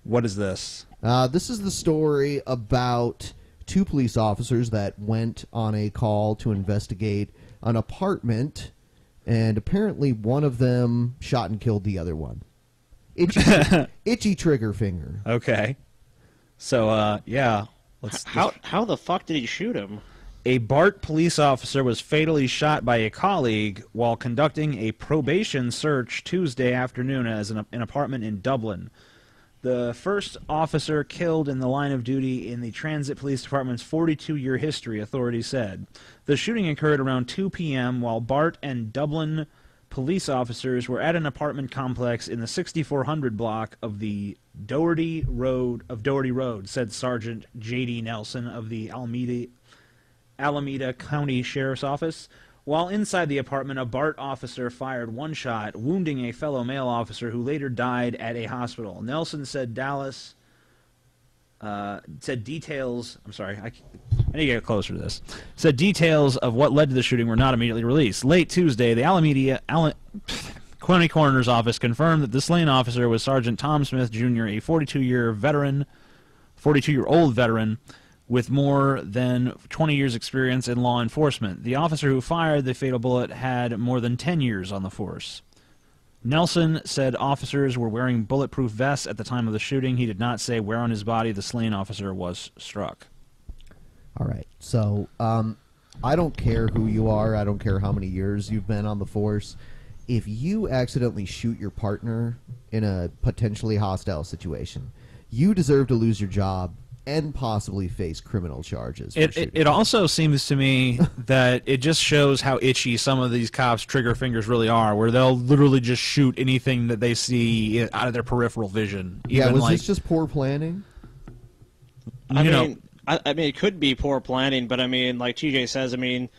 What is this? This is the story about two police officers that went on a call to investigate an apartment, and apparently one of them shot and killed the other one. Itchy trigger finger. Okay. So, yeah. How the fuck did he shoot him? A BART police officer was fatally shot by a colleague while conducting a probation search Tuesday afternoon at an apartment in Dublin. The first officer killed in the line of duty in the Transit Police Department's 42-year history, authorities said. The shooting occurred around 2 p.m. while BART and Dublin police officers were at an apartment complex in the 6400 block of the Doherty Road, said Sergeant J.D. Nelson of the Alameda County Sheriff's Office. While inside the apartment, a BART officer fired one shot, wounding a fellow male officer who later died at a hospital. Nelson said details. I'm sorry, I need to get closer to this. Said details of what led to the shooting were not immediately released. Late Tuesday, the Alameda County Coroner's Office confirmed that the slain officer was Sergeant Tom Smith Jr., a 42-year-old veteran with more than 20 years' experience in law enforcement. The officer who fired the fatal bullet had more than 10 years on the force. Nelson said officers were wearing bulletproof vests at the time of the shooting. He did not say where on his body the slain officer was struck. All right. So I don't care who you are. I don't care how many years you've been on the force. If you accidentally shoot your partner in a potentially hostile situation, you deserve to lose your job and possibly face criminal charges. It also seems to me that it just shows how itchy some of these cops' trigger fingers really are, where they'll literally just shoot anything that they see out of their peripheral vision. Yeah, was this just poor planning? I mean, it could be poor planning, but I mean, like TJ says, I mean,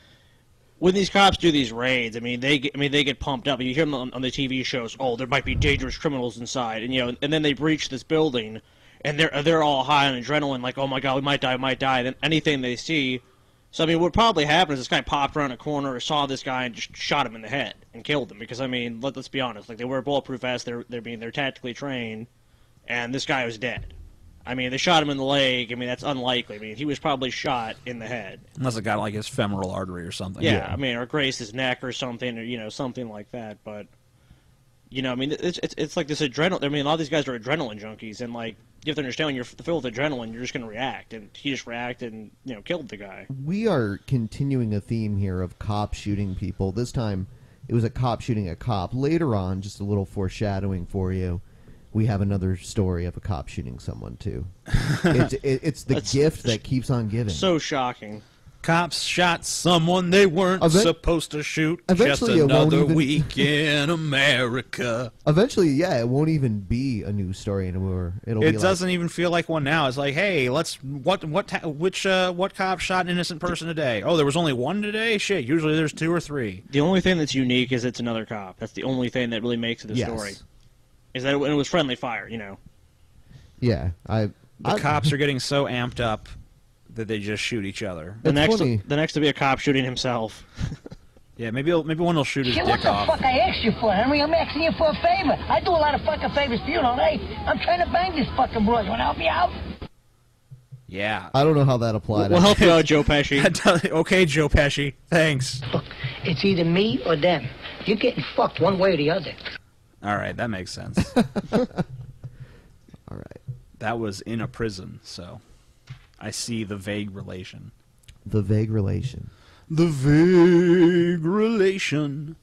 when these cops do these raids, they get pumped up. You hear them on the TV shows. Oh, there might be dangerous criminals inside, and and then they breach this building. And they're all high on adrenaline, like, oh my god, we might die, then anything they see. So, I mean, what probably happened is this guy popped around a corner, saw this guy, and just shot him in the head and killed him. Because, I mean, let's be honest, like, they wear bulletproof vests, they're tactically trained, and this guy was dead. I mean, they shot him in the leg, I mean, that's unlikely. I mean, he was probably shot in the head. Unless it got, like, his femoral artery or something. Yeah, I mean, or grazed his neck or something, or, something like that, but... I mean, it's like this adrenaline. I mean, a lot of these guys are adrenaline junkies, and like you have to understand when you're filled with adrenaline, you're just going to react, and he just reacted and killed the guy. We are continuing a theme here of cops shooting people. This time, it was a cop shooting a cop. Later on, just a little foreshadowing for you, we have another story of a cop shooting someone too. It's the gift that keeps on giving. So shocking. Cops shot someone they weren't supposed to shoot. Eventually, just another week in America. Eventually, yeah, it won't even be a news story anymore. It doesn't even feel like one now. It's like, hey, what cop shot an innocent person today? Oh, there was only one today? Shit, usually there's 2 or 3. The only thing that's unique is it's another cop. That's the only thing that really makes it a story. Is that it was friendly fire, Yeah, the cops are getting so amped up that they just shoot each other. The next to be a cop shooting himself. Yeah, maybe one will shoot his dick off. What the fuck I asked you for, Henry? I'm asking you for a favor. I do a lot of fucking favors for you, don't I? I'm trying to bang this fucking broad. You want to help me out? Yeah. I don't know how that applied. We'll help you out, Joe Pesci. Okay, Joe Pesci. Thanks. Look, it's either me or them. You're getting fucked one way or the other. All right, that makes sense. All right. That was in a prison, so... I see the vague relation. The vague relation. The vague relation.